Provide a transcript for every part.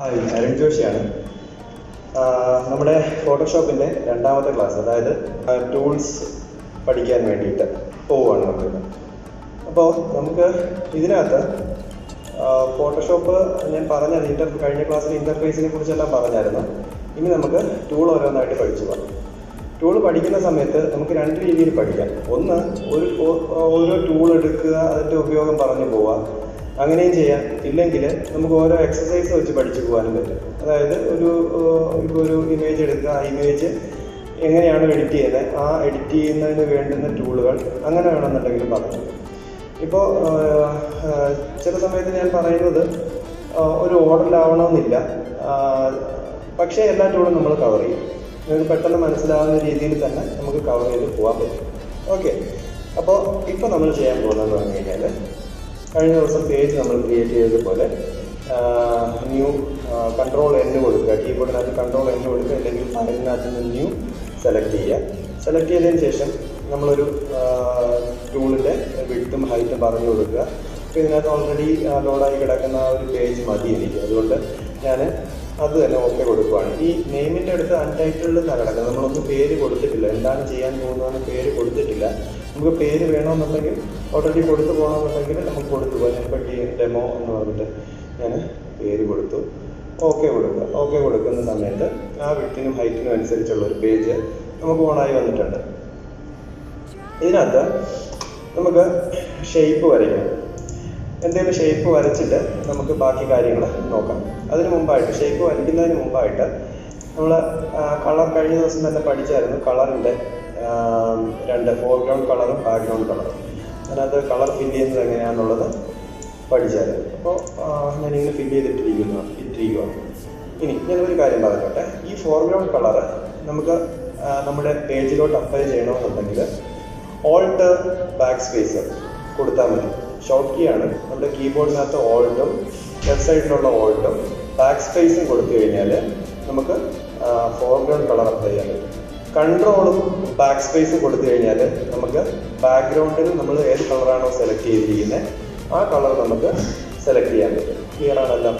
Hi, Arun ജോഷിയാണ്. നമ്മുടെ ഫോട്ടോഷോപ്പിൻ്റെ രണ്ടാമത്തെ class, അതായത് ടൂൾസ് പഠിക്കാൻ വേണ്ടിയിട്ട് പോവുകയാണ് നമ്മളിന്ന്. അപ്പോൾ നമുക്ക് ഇതിനകത്ത് ഫോട്ടോഷോപ്പ് ഞാൻ പറഞ്ഞ കഴിഞ്ഞ ക്ലാസ്സിൽ ഇൻ്റർഫേസിനെ കുറിച്ചെല്ലാം പറഞ്ഞായിരുന്നു. ഇനി നമുക്ക് ടൂൾ ഓരോന്നായിട്ട് പഠിച്ചു പോകാം. ടൂൾ പഠിക്കുന്ന സമയത്ത് നമുക്ക് രണ്ട് രീതിയിൽ പഠിക്കാം. ഒന്ന്, ഓരോ ടൂൾ എടുക്കുക, അതിൻ്റെ ഉപയോഗം പറഞ്ഞു പോവുക, അങ്ങനെയും ചെയ്യാം. ഇല്ലെങ്കിൽ നമുക്ക് ഓരോ എക്സസൈസ് വെച്ച് പഠിച്ചു പോകാനും പറ്റും. അതായത് ഇപ്പോൾ ഒരു ഇമേജ് എടുക്കുക, ആ ഇമേജ് എങ്ങനെയാണ് എഡിറ്റ് ചെയ്യുന്നത്, ആ എഡിറ്റ് ചെയ്യുന്നതിന് വേണ്ടുന്ന ടൂളുകൾ അങ്ങനെ വേണമെന്നുണ്ടെങ്കിൽ പറഞ്ഞു. ഇപ്പോൾ ചില സമയത്ത് ഞാൻ പറയുന്നത് ഒരു ഓർഡറിലാവണമെന്നില്ല, പക്ഷേ എല്ലാ ടൂളും നമ്മൾ കവർ ചെയ്യും. നിങ്ങൾക്ക് പെട്ടെന്ന് മനസ്സിലാവുന്ന രീതിയിൽ തന്നെ നമുക്ക് കവർ ചെയ്ത് പോകാൻ പറ്റും. ഓക്കെ, അപ്പോൾ ഇപ്പോൾ നമ്മൾ ചെയ്യാൻ പോകുന്നതെന്ന് പറഞ്ഞു കഴിഞ്ഞാൽ, കഴിഞ്ഞ ദിവസം പേജ് നമ്മൾ ക്രിയേറ്റ് ചെയ്തതുപോലെ ന്യൂ Ctrl+N കൊടുക്കുക. കീബോർഡിനകത്ത് Ctrl+N കൊടുക്കുക, അല്ലെങ്കിൽ ഫയലിനകത്ത് നിന്ന് ന്യൂ സെലക്ട് ചെയ്യുക. സെലക്ട് ചെയ്തതിന് ശേഷം നമ്മളൊരു ടൂളിൻ്റെ വിഡ്ത്തും ഹൈറ്റും പറഞ്ഞു കൊടുക്കുക. അപ്പോൾ ഇതിനകത്ത് ഓൾറെഡി ലോഡായി കിടക്കുന്ന ആ ഒരു പേജ് മതി എനിക്ക്, അതുകൊണ്ട് ഞാൻ അത് തന്നെ ഓക്കെ കൊടുക്കുകയാണ്. ഈ നെയിമിൻ്റെ അടുത്ത് അൺടൈറ്റിൽഡ് എന്നാണ് കിടക്കുന്നത്. നമ്മളൊന്നും പേര് കൊടുത്തിട്ടില്ല, എന്താണ് ചെയ്യാൻ പോകുന്നതെന്ന് പേര് കൊടുത്തിട്ടില്ല. നമുക്ക് പേര് വേണമെന്നുണ്ടെങ്കിൽ ഓൾറെഡി കൊടുത്തു പോകണമെന്നുണ്ടെങ്കിൽ നമുക്ക് കൊടുത്തു പോകാം. ഞാനിപ്പോൾ ഡെമോ എന്ന് പറഞ്ഞിട്ട് ഞാൻ പേര് കൊടുത്തു, ഓക്കെ കൊടുക്കുക. ഓക്കെ കൊടുക്കുന്ന സമയത്ത് ആ വിഡ്ത്തിനും ഹൈറ്റിനും അനുസരിച്ചുള്ള ഒരു പേജ് നമുക്ക് ഓണായി വന്നിട്ടുണ്ട്. ഇതിനകത്ത് നമുക്ക് ഷേപ്പ് വരയ്ക്കണം. എന്തെങ്കിലും ഷേപ്പ് വരച്ചിട്ട് നമുക്ക് ബാക്കി കാര്യങ്ങൾ നോക്കാം. അതിന് മുമ്പായിട്ട്, ഷേപ്പ് വരയ്ക്കുന്നതിന് മുമ്പായിട്ട് നമ്മൾ കളർ കഴിഞ്ഞ ദിവസം തന്നെ പഠിച്ചായിരുന്നു. കളറിൻ്റെ രണ്ട് ഫോർഗ്രൗണ്ട് കളറും ബാക്ക്ഗ്രൗണ്ട് കളറും. അതിനകത്ത് കളർ ഫില്ല് ചെയ്യുന്നത് എങ്ങനെയാണെന്നുള്ളത് പഠിച്ചായിരുന്നു. അപ്പോൾ ഞാനിങ്ങനെ ഫില്ല് ഇട്ടിരിക്കുകയാണ്. ഇനി ഞാനൊരു കാര്യം പറഞ്ഞോട്ടെ. ഈ ഫോർഗ്രൗണ്ട് കളറ് നമുക്ക് നമ്മുടെ പേജിലോട്ട് അപ്ലൈ ചെയ്യണമെന്നുണ്ടെങ്കിൽ ഓൾട്ട് ബാക്ക് സ്പേസ് കൊടുത്താൽ മതി. ഷോർട്ട് കീ ആണ്. നമ്മുടെ കീബോർഡിനകത്ത് ഓൾട്ടും ലെഫ്റ്റ് സൈഡിലുള്ള ഓൾട്ടും ബാക്ക് സ്പേസും കൊടുത്തു കഴിഞ്ഞാൽ നമുക്ക് ഫോർഗ്രൗണ്ട് കളർ അപ്ലൈ ചെയ്യാൻ പറ്റും. കൺട്രോളും ബാക്ക് സ്പേസും കൊടുത്തു കഴിഞ്ഞാൽ നമുക്ക് ബാക്ക്ഗ്രൗണ്ടിൽ നമ്മൾ ഏത് കളറാണോ സെലക്ട് ചെയ്തിരിക്കുന്നത് ആ കളർ നമുക്ക് സെലക്ട് ചെയ്യാൻ പറ്റും. ക്ലിയർ ആണല്ലോ?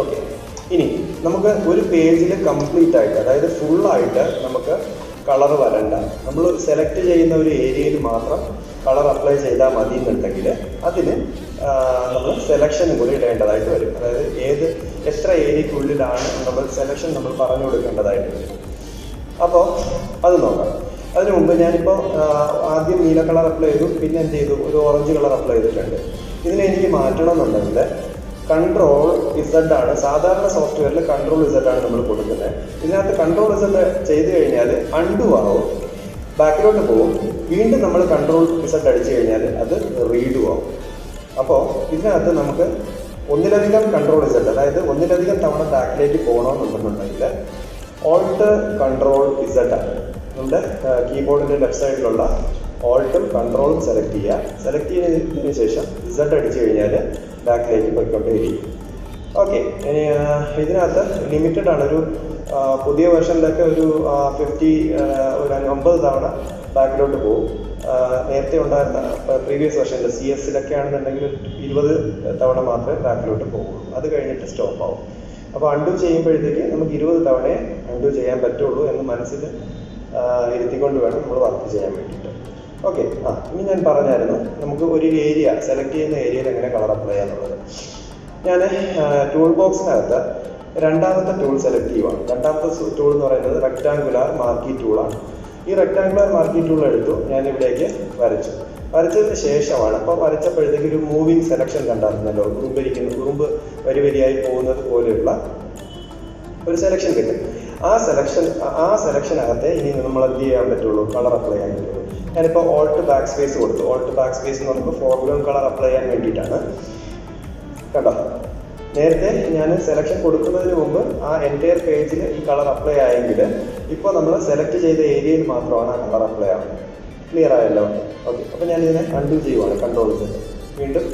ഓക്കെ, ഇനി നമുക്ക് ഒരു പേജിൽ കംപ്ലീറ്റ് ആയിട്ട്, അതായത് ഫുള്ളായിട്ട് നമുക്ക് കളർ വരണ്ട. നമ്മൾ സെലക്ട് ചെയ്യുന്ന ഒരു ഏരിയയിൽ മാത്രം കളർ അപ്ലൈ ചെയ്താൽ മതി എന്നുണ്ടെങ്കിൽ അതിന് നമ്മൾ സെലക്ഷനും കൂടി ഇടേണ്ടതായിട്ട് വരും. അതായത് എത്ര ഏരിയക്കുള്ളിലാണ് നമ്മൾ സെലക്ഷൻ നമ്മൾ പറഞ്ഞു കൊടുക്കേണ്ടതായിട്ട് വരും. അപ്പോൾ അത് നോക്കാം. അതിനു മുമ്പ് ഞാനിപ്പോൾ ആദ്യം നീല കളർ അപ്ലൈ ചെയ്തു, പിന്നെ എന്ത് ചെയ്തു, ഒരു ഓറഞ്ച് കളർ അപ്ലൈ ചെയ്തിട്ടുണ്ട്. ഇതിനെ എനിക്ക് മാറ്റണമെന്നുണ്ടെങ്കിൽ Ctrl+Z ആണ്. സാധാരണ സോഫ്റ്റ്വെയറിൽ Ctrl+Z ആണ് നമ്മൾ കൊടുക്കുന്നത്. ഇതിനകത്ത് Ctrl+Z ചെയ്ത് കഴിഞ്ഞാൽ അൺഡു ആവും, ബാക്കിലോട്ട് പോകും. വീണ്ടും നമ്മൾ Ctrl+Z അടിച്ചു കഴിഞ്ഞാൽ അത് റീഡു ആവും. അപ്പോൾ ഇതിനകത്ത് നമുക്ക് ഒന്നിലധികം Ctrl+Z, അതായത് ഒന്നിലധികം തവണ ബാക്കിലേക്ക് പോകണമെന്നുണ്ടെന്നുണ്ടെങ്കിൽ Alt+Ctrl+Z ആണ്. നമ്മുടെ കീബോർഡിൻ്റെ ലെഫ്റ്റ് സൈഡിലുള്ള ഓൾട്ടും കൺട്രോളും സെലക്ട് ചെയ്യുക. സെലക്ട് ചെയ്തതിന് ശേഷം Z അടിച്ചു കഴിഞ്ഞാൽ ബാക്കിലേക്ക് പോയിക്കൊണ്ടേയിരിക്കും. ഓക്കെ, ഇനി ഇതിനകത്ത് ലിമിറ്റഡ് ആണ്. ഒരു പുതിയ വെർഷനിലൊക്കെ ഒരു 50 തവണ ബാക്കിലോട്ട് പോകും. നേരത്തെ ഉണ്ടായിരുന്ന പ്രീവിയസ് വെർഷനിൽ CS ആണെന്നുണ്ടെങ്കിൽ 20 തവണ മാത്രമേ ബാക്കിലോട്ട് പോകുള്ളൂ. അത് കഴിഞ്ഞിട്ട് സ്റ്റോപ്പ് ആവും. അപ്പോൾ അൺഡു ചെയ്യുമ്പോഴത്തേക്ക് നമുക്ക് 20 തവണയെ അൺഡു ചെയ്യാൻ പറ്റുള്ളൂ എന്ന് മനസ്സിൽ ഇരുത്തിക്കൊണ്ട് വേണം നമ്മൾ വർക്ക് ചെയ്യാൻ വേണ്ടിയിട്ട്. ഓക്കെ, ഇനി ഞാൻ പറഞ്ഞായിരുന്നു നമുക്ക് ഒരു ഏരിയ സെലക്ട് ചെയ്യുന്ന ഏരിയയിൽ എങ്ങനെ കളർ അപ്ലൈ ചെയ്യാന്നുള്ളത്. ഞാൻ ടൂൾ ബോക്സിനകത്ത് രണ്ടാമത്തെ ടൂൾ സെലക്ട് ചെയ്യുവാണ്. രണ്ടാമത്തെ ടൂൾ എന്ന് പറയുന്നത് റെക്ടാങ്കുലാർ മാർക്കി ടൂളാണ്. ഈ റെക്ടാങ്കുലാർ മാർക്കി ടൂൾ എടുത്തു, ഞാൻ ഇവിടേക്ക് വരച്ചതിന് ശേഷമാണ്. അപ്പോൾ വരച്ചപ്പോഴത്തേക്ക് ഒരു മൂവിങ് സെലക്ഷൻ കണ്ടായിരുന്നല്ലോ, ഉറുമ്പ് വരിയായി പോകുന്നത് പോലെയുള്ള ഒരു സെലക്ഷൻ കിട്ടും. ആ സെലക്ഷനകത്തെ ഇനി നമ്മൾ എന്ത് ചെയ്യാൻ പറ്റുള്ളൂ, കളർ അപ്ലൈ ചെയ്യാൻ പറ്റുള്ളൂ. ഞാനിപ്പോൾ ഓൾട്ട് ബാക്ക് സ്പേസ് കൊടുത്തു. ഓൾട്ട് ബാക്ക് സ്പേസ് എന്ന് പറയുമ്പോൾ ഫോർഗ്രൗണ്ട് കളർ അപ്ലൈ ചെയ്യാൻ വേണ്ടിയിട്ടാണ്. കണ്ടോ, നേരത്തെ ഞാൻ സെലക്ഷൻ കൊടുക്കുന്നതിന് മുമ്പ് ആ എൻ്റയർ പേജിൽ ഈ കളർ അപ്ലൈ ആയെങ്കിൽ ഇപ്പോൾ നമ്മൾ സെലക്ട് ചെയ്ത ഏരിയയിൽ മാത്രമാണ് ആ കളർ അപ്ലൈ ആവുന്നത്. ക്ലിയർ ആയല്ലോ? ഓക്കെ, അപ്പോൾ ഞാനിതിനെ അൺഡു ചെയ്യുവാണ്. Ctrl+Z, വീണ്ടും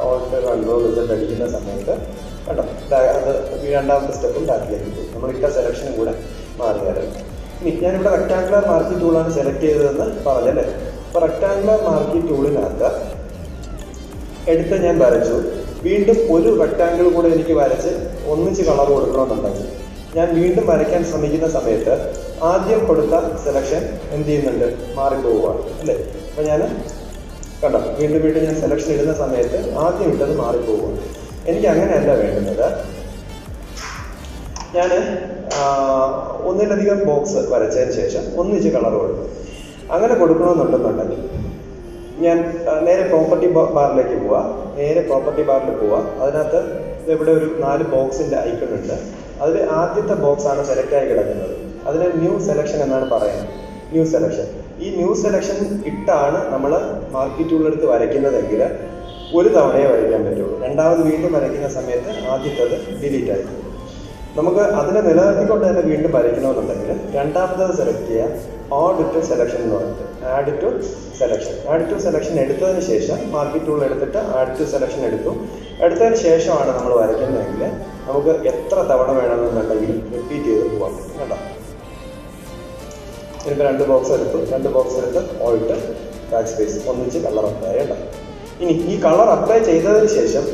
ഓൾട്ട് Ctrl+Z അടിക്കുന്ന സമയത്ത് കണ്ടോ, അത് രണ്ടാമത്തെ സ്റ്റെപ്പും ബാക്കിലേക്ക് പോകും. നമ്മളിട്ട സെലക്ഷനും കൂടെ മാറിയായിരുന്നു. ഇനി ഞാനിവിടെ റെക്ടാങ്കുലർ മാർക്കി ടൂളാണ് സെലക്ട് ചെയ്തതെന്ന് പറഞ്ഞല്ലേ. അപ്പോൾ റെക്ടാങ്കുലർ മാർക്കി ടൂളിനകത്ത് എടുത്ത് ഞാൻ വരച്ചു. വീണ്ടും ഒരു റെക്റ്റാങ്കിൾ കൂടെ എനിക്ക് വരച്ച് ഒന്നിച്ച് കളർ കൊടുക്കണമെന്നുണ്ടെങ്കിൽ ഞാൻ വീണ്ടും വരയ്ക്കാൻ ശ്രമിക്കുന്ന സമയത്ത് ആദ്യം കൊടുത്ത സെലക്ഷൻ എന്ത് ചെയ്യുന്നുണ്ട്, മാറിപ്പോവുകയാണ് അല്ലേ. അപ്പോൾ ഞാൻ കണ്ടോ, വീണ്ടും വീണ്ടും ഞാൻ സെലക്ഷൻ ഇടുന്ന സമയത്ത് ആദ്യം ഇട്ടത് മാറിപ്പോവുകയാണ്. എനിക്ക് അങ്ങനെയല്ല വേണ്ടുന്നത്. ഞാൻ ഒന്നിലധികം ബോക്സ് വരച്ചതിന് ശേഷം ഒന്നിച്ച് കളർ കൊടുക്കും. അങ്ങനെ കൊടുക്കണമെന്നുണ്ടെന്നുണ്ടെങ്കിൽ ഞാൻ നേരെ പ്രോപ്പർട്ടി ബാറിലേക്ക് പോവുക. നേരെ പ്രോപ്പർട്ടി ബാറിൽ പോവുക. അതിനകത്ത് ഇവിടെ ഒരു 4 ബോക്സിൻ്റെ ഐക്കൺ ഉണ്ട്. അതിൽ ആദ്യത്തെ ബോക്സാണ് സെലക്ട് ആയി കിടക്കുന്നത്. അതിന് ന്യൂ സെലക്ഷൻ എന്നാണ് പറയുന്നത്. New selection. ഈ ന്യൂ സെലക്ഷൻ ഇട്ടാണ് നമ്മൾ മാർക്കി ടൂളെടുത്ത് വരയ്ക്കുന്നതെങ്കിൽ ഒരു തവണയെ വരയ്ക്കാൻ പറ്റുള്ളൂ. രണ്ടാമത് വീണ്ടും വരയ്ക്കുന്ന സമയത്ത് ആദ്യത്തേത് ഡിലീറ്റ് ആയിരിക്കും. നമുക്ക് അതിനെ നിലനിർത്തിക്കൊണ്ട് തന്നെ വീണ്ടും വരയ്ക്കണമെന്നുണ്ടെങ്കിൽ രണ്ടാമത്തത് സെലക്ട് ചെയ്യുക. ആഡ് ടു സെലക്ഷൻ എന്ന് പറഞ്ഞിട്ട് add to selection. Add to selection എടുത്തതിന് ശേഷം മാർക്കി ടൂൾ എടുത്തിട്ട് ആഡ് ടു സെലക്ഷൻ എടുത്തതിന് ശേഷമാണ് നമ്മൾ വരയ്ക്കുന്നതെങ്കിൽ നമുക്ക് എത്ര തവണ വേണമെന്നുണ്ടെങ്കിലും റിപ്പീറ്റ് ചെയ്ത് പോകാൻ പറ്റും. കേട്ടോ, ഇതിപ്പോൾ 2 ബോക്സ് എടുത്ത് ഓൾട്ട് ബാക്ക് സ്പേസ് ഒന്നിച്ച് കളർ അപ്ലൈ കേട്ടോ. ഇനി ഈ കളർ അപ്ലൈ ചെയ്തതിന് ശേഷം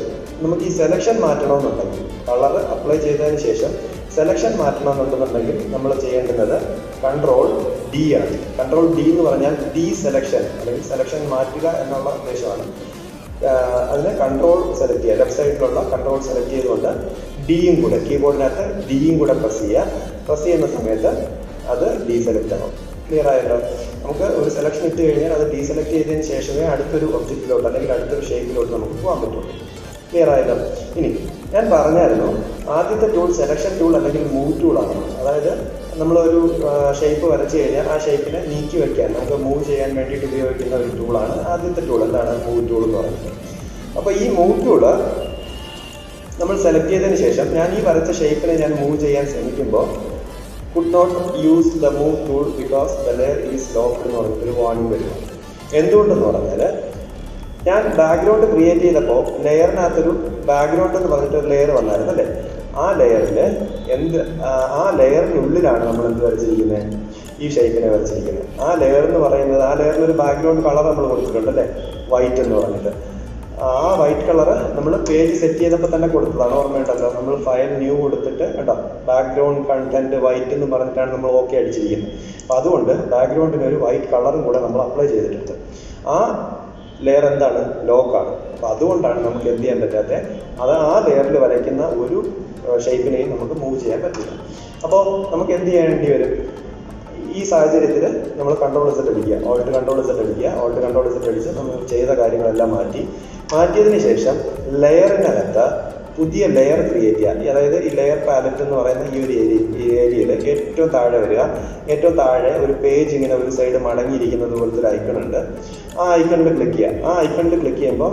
നമുക്ക് ഈ സെലക്ഷൻ മാറ്റണമെന്നുണ്ടെങ്കിൽ കളർ അപ്ലൈ ചെയ്തതിന് ശേഷം സെലക്ഷൻ മാറ്റണമെന്നുണ്ടെന്നുണ്ടെങ്കിൽ നമ്മൾ ചെയ്യേണ്ടുന്നത് Ctrl+D ആണ്. Ctrl+D എന്ന് പറഞ്ഞാൽ ഡി സെലക്ഷൻ അല്ലെങ്കിൽ സെലക്ഷൻ മാറ്റുക എന്നുള്ള ഉദ്ദേശമാണ്. അതിന് കൺട്രോൾ സെലക്ട് ചെയ്യുക. ലെഫ്റ്റ് സൈഡിലുള്ള കൺട്രോൾ സെലക്ട് ചെയ്തുകൊണ്ട് ഡിയും കൂടെ കീബോർഡിനകത്ത് ഡിയും കൂടെ പ്രസ് ചെയ്യുന്ന സമയത്ത് അത് ഡീസെലക്ട് ആവും. ക്ലിയർ ആയല്ലോ? നമുക്ക് ഒരു സെലക്ഷൻ ഇട്ട് കഴിഞ്ഞാൽ അത് ഡീസെലക്ട് ചെയ്തതിന് ശേഷമേ അടുത്തൊരു ഒബ്ജക്റ്റിലോട്ട് അല്ലെങ്കിൽ അടുത്തൊരു ഷേപ്പിലോട്ട് നമുക്ക് പോകാൻ പറ്റുള്ളൂ. ക്ലിയർ ആയല്ലോ? ഇനി ഞാൻ പറഞ്ഞായിരുന്നു ആദ്യത്തെ ടൂൾ സെലക്ഷൻ ടൂൾ അല്ലെങ്കിൽ മൂവ് ടൂളാണ്. അതായത് നമ്മളൊരു ഷേപ്പ് വരച്ചു കഴിഞ്ഞാൽ ആ ഷേപ്പിനെ നീക്കി വയ്ക്കാൻ നമുക്ക് മൂവ് ചെയ്യാൻ വേണ്ടിയിട്ട് ഉപയോഗിക്കുന്ന ഒരു ടൂളാണ് ആദ്യത്തെ ടൂൾ. എന്താണ് മൂവ് ടൂൾ എന്ന് പറയുന്നത്? അപ്പോൾ ഈ മൂവ് ടൂള് നമ്മൾ സെലക്ട് ചെയ്തതിന് ശേഷം ഞാൻ ഈ വരച്ച ഷേപ്പിനെ ഞാൻ മൂവ് ചെയ്യാൻ ശ്രമിക്കുമ്പോൾ could not use the move tool because the layer is locked എന്ന് പറഞ്ഞൊരു വാർണിംഗ് വരും. എന്തുകൊണ്ടെന്ന് പറഞ്ഞാൽ ഞാൻ ബാക്ക്ഗ്രൗണ്ട് ക്രിയേറ്റ് ചെയ്തപ്പോൾ ലെയറിനകത്തൊരു ബാക്ക്ഗ്രൗണ്ട് എന്ന് പറഞ്ഞിട്ടൊരു ലെയർ വന്നായിരുന്നു അല്ലേ. ആ ലെയറിൽ ആ ലെയറിനുള്ളിലാണ് നമ്മൾ എന്ത് വരച്ചിരിക്കുന്നത്, ഈ ഷേപ്പിനെ വരച്ചിരിക്കുന്നത്. ആ ലെയർ എന്ന് പറയുന്നത് ആ ലെയറിനൊരു ബാക്ക്ഗ്രൗണ്ട് കളർ നമ്മൾ കൊടുത്തിട്ടുണ്ട് അല്ലേ, വൈറ്റ് എന്ന് പറഞ്ഞിട്ട്. ആ വൈറ്റ് കളറ് നമ്മൾ പേജ് സെറ്റ് ചെയ്തപ്പോൾ തന്നെ കൊടുത്തതാണ്, ഓർമ്മയുണ്ടല്ലോ. നമ്മൾ ഫയൽ ന്യൂ കൊടുത്തിട്ട് കേട്ടോ ബാക്ക്ഗ്രൗണ്ട് കണ്ടന്റ് വൈറ്റ് എന്ന് പറഞ്ഞിട്ടാണ് നമ്മൾ ഓക്കെ അടിച്ചിരിക്കുന്നത്. അപ്പോൾ അതുകൊണ്ട് ബാക്ക്ഗ്രൗണ്ടിന് ഒരു വൈറ്റ് കളറും കൂടെ നമ്മൾ അപ്ലൈ ചെയ്തിട്ടുണ്ട്. ആ ലെയർ എന്താണ്, ലോക്കാണ്. അപ്പോൾ അതുകൊണ്ടാണ് നമുക്ക് എന്ത് ചെയ്യാൻ പറ്റാത്തത്. അത് ആ ലെയറിൽ വരയ്ക്കുന്ന ഒരു ഷേപ്പിനെയും നമുക്ക് മൂവ് ചെയ്യാൻ പറ്റില്ല. അപ്പോൾ നമുക്ക് എന്ത് ചെയ്യേണ്ടി വരും? ഈ സാഹചര്യത്തിൽ നമ്മൾ കൺട്രോൾ സെറ്റ് അടിക്കുക, ഓൾട്ട് കൺട്രോൾ സെറ്റ് അടിച്ച് നമ്മൾ ചെയ്ത കാര്യങ്ങളെല്ലാം മാറ്റിയതിന് ശേഷം ലെയറിനകത്ത് പുതിയ ലെയർ ക്രിയേറ്റ് ചെയ്യുക. അതായത് ഈ ലെയർ പാലറ്റ് എന്ന് പറയുന്ന ഈ ഒരു ഏരിയയിൽ ഏറ്റവും താഴെ വരിക. ഏറ്റവും താഴെ ഒരു പേജ് ഇങ്ങനെ ഒരു സൈഡ് മടങ്ങിയിരിക്കുന്നത് പോലത്തെ ഒരു ഐക്കൺ ഉണ്ട്. ആ ഐക്കണിൽ ക്ലിക്ക് ചെയ്യുക. ആ ഐക്കണിൽ ക്ലിക്ക് ചെയ്യുമ്പോൾ